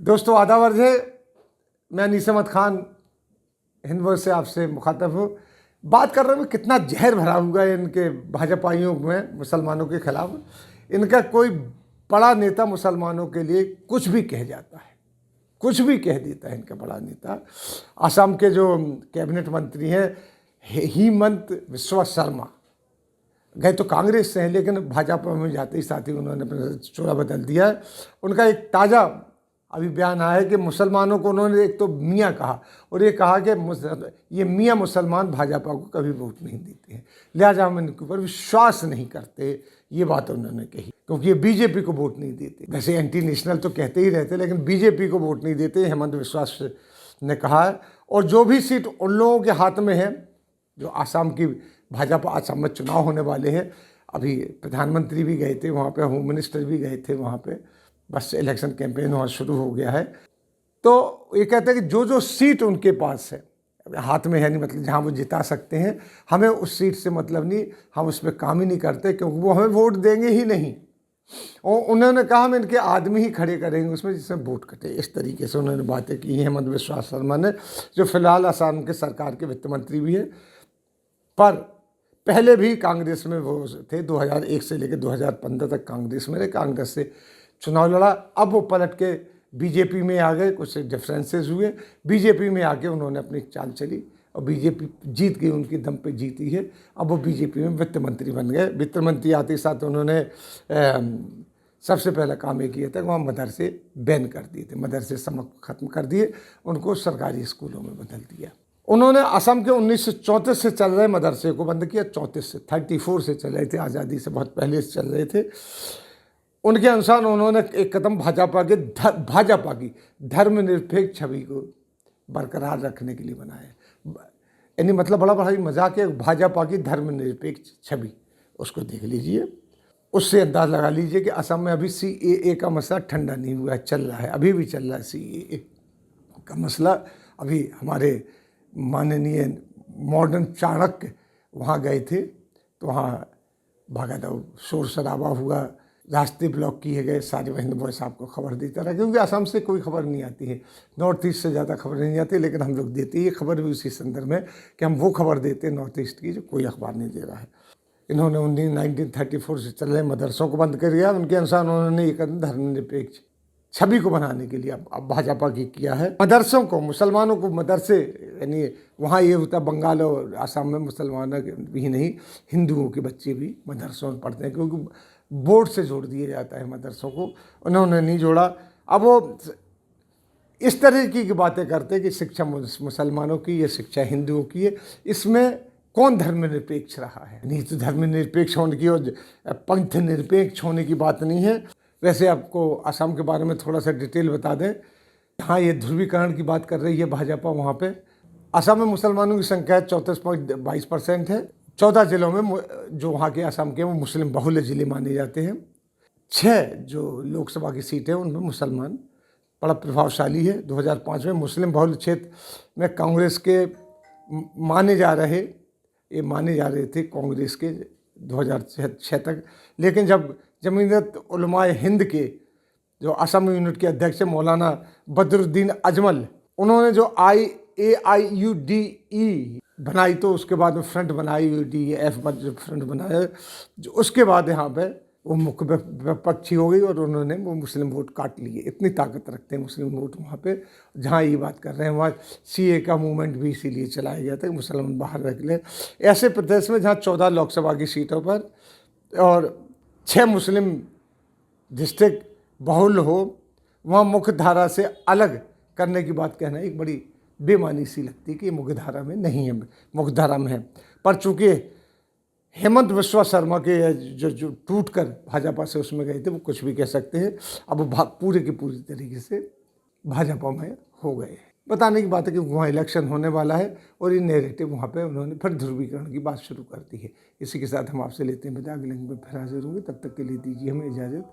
दोस्तों आदाब अर्ज़ है। मैं अनीस अहमद खान हिंद से आपसे मुखातब हूँ। बात कर रहा हूँ कितना जहर भरा हुआ है इनके भाजपाइयों में मुसलमानों के खिलाफ। इनका कोई बड़ा नेता मुसलमानों के लिए कुछ भी कह जाता है, कुछ भी कह देता है। इनका बड़ा नेता असम के जो कैबिनेट मंत्री हैं हेमंत बिस्वा शर्मा, गए तो कांग्रेस से हैं लेकिन भाजपा में जाते ही साथ ही उन्होंने अपना चोला बदल दिया है। उनका एक ताज़ा अभी बयान आया है कि मुसलमानों को उन्होंने एक तो मियाँ कहा और ये कहा कि ये मियाँ मुसलमान भाजपा को कभी वोट नहीं देते हैं, लिहाजा हम इनके ऊपर विश्वास नहीं करते। ये बात उन्होंने कही क्योंकि ये बीजेपी को वोट नहीं देते। वैसे एंटी नेशनल तो कहते ही रहते लेकिन बीजेपी को वोट नहीं देते, हेमंत बिस्वा ने कहा है। और जो भी सीट उन लोगों के हाथ में है, जो आसाम की भाजपा असम में चुनाव होने वाले हैं, अभी प्रधानमंत्री भी गए थे वहाँ पे, होम मिनिस्टर भी गए थे वहाँ पे, बस इलेक्शन कैंपेन वहाँ शुरू हो गया है। तो ये कहते हैं कि जो जो सीट उनके पास है हाथ में है, नहीं मतलब जहाँ वो जिता सकते हैं, हमें उस सीट से मतलब नहीं, हम उस पर काम ही नहीं करते क्योंकि वो हमें वोट देंगे ही नहीं। और उन्होंने कहा हम इनके आदमी ही खड़े करेंगे उसमें जिसमें वोट कटे। इस तरीके से उन्होंने बातें की हेमंत बिस्वा शर्मा ने, जो फिलहाल असम के सरकार के वित्त मंत्री भी है, पर पहले भी कांग्रेस में वो थे। 2001 से लेकर 2015 तक कांग्रेस में रहे, कांग्रेस से चुनाव लड़ा। अब वो पलट के बीजेपी में आ गए, कुछ डिफरेंसेस हुए, बीजेपी में आके उन्होंने अपनी चाल चली और बीजेपी जीत गई, उनकी दम पे जीती है। अब वो बीजेपी में वित्त मंत्री बन गए। वित्त मंत्री आते साथ उन्होंने सबसे पहला काम ये किया था कि वहाँ मदरसे बैन कर दिए थे, मदरसे समक ख़त्म कर दिए, उनको सरकारी स्कूलों में बदल दिया। उन्होंने असम के 1934 से चल रहे मदरसे को बंद किया। 34 से 34 से चल रहे थे, आज़ादी से बहुत पहले से चल रहे थे। उनके अनुसार उन्होंने एक कदम भाजपा की धर्मनिरपेक्ष छवि को बरकरार रखने के लिए बनाया। यानी मतलब बड़ा बड़ा मजाक है, भाजपा की धर्मनिरपेक्ष छवि, उसको देख लीजिए। उससे अंदाज लगा लीजिए कि असम में अभी CAA का मसला ठंडा नहीं हुआ है, चल रहा है, अभी भी चल रहा है CAA का मसला। अभी हमारे माननीय मॉडर्न चाणक्य वहाँ गए थे तो वहाँ भागदौड़ शोर शराबा हुआ, रास्ते ब्लॉक किए गए। सारे हिंद वॉइस आपको खबर देता रहा क्योंकि असम से कोई खबर नहीं आती है, नॉर्थ ईस्ट से ज़्यादा खबर नहीं आती, लेकिन हम लोग देते हैं खबर भी उसी संदर्भ में कि हम वो खबर देते हैं नॉर्थ ईस्ट की जो कोई अखबार नहीं दे रहा है। इन्होंने 1934 से चल रहे मदरसों को बंद कर दिया। उनके अनुसार उन्होंने एक धर्मनिरपेक्ष छवि को बनाने के लिए अब भाजपा की किया है। मदरसों को, मुसलमानों को मदरसे, यानी वहाँ ये होता है बंगाल और आसाम में मुसलमानों भी नहीं, हिंदुओं के बच्चे भी मदरसों में पढ़ते हैं क्योंकि बोर्ड से जोड़ दिया जाता है मदरसों को, उन्होंने नहीं जोड़ा। अब वो इस तरह की बातें करते हैं कि शिक्षा मुसलमानों की, ये शिक्षा हिंदुओं की है, इसमें कौन धर्मनिरपेक्ष रहा है? नहीं तो धर्मनिरपेक्ष होने की और पंथ निरपेक्ष होने की बात नहीं है। वैसे आपको असम के बारे में थोड़ा सा डिटेल बता दें। हाँ, ये ध्रुवीकरण की बात कर रही है भाजपा। वहाँ पे असम में मुसलमानों की संख्या 34.22% है। 14 जिलों में जो वहाँ के असम के वो मुस्लिम बहुल जिले माने जाते हैं। 6 जो लोकसभा की सीटें उनमें मुसलमान बड़ा प्रभावशाली है। 2005 में मुस्लिम बहुल क्षेत्र में कांग्रेस के माने जा रहे थे कांग्रेस के 2006 तक, लेकिन जब जमीयत उलमाए हिंद के जो असम यूनिट के अध्यक्ष मौलाना बदरुद्दीन अजमल, उन्होंने जो AIUDE बनाई तो उसके बाद में फ्रंट बनाई, UDF जो फ्रंट बनाया, जो उसके बाद यहाँ पे वो मुख्य विपक्षी हो गई और उन्होंने वो मुस्लिम वोट काट लिए। इतनी ताकत रखते हैं मुस्लिम वोट वहाँ पे। जहाँ ये बात कर रहे हैं वहाँ CA का मूवमेंट भी इसीलिए चलाया गया था कि मुसलमान बाहर रख ले। ऐसे प्रदेश में जहाँ 14 लोकसभा की सीटों पर और 6 मुस्लिम डिस्ट्रिक्ट बहुल हो, वहाँ मुख्य धारा से अलग करने की बात कहना एक बड़ी बेमानी सी लगती है कि ये मुख्य धारा में नहीं है, मुख्य धारा में है। पर चूँकि हेमंत बिस्वा शर्मा के जो टूट कर भाजपा से उसमें गए थे, वो कुछ भी कह सकते हैं। अब वो पूरे की पूरी तरीके से भाजपा में हो गए। बताने की बात है कि वहाँ इलेक्शन होने वाला है और ये नैरेटिव वहाँ पे उन्होंने फिर ध्रुवीकरण की बात शुरू कर दी है। इसी के साथ हम आपसे लेते हैं विदा, अगले में फिर हाजिर होंगे। तब तक के लिए दीजिए हमें इजाज़त।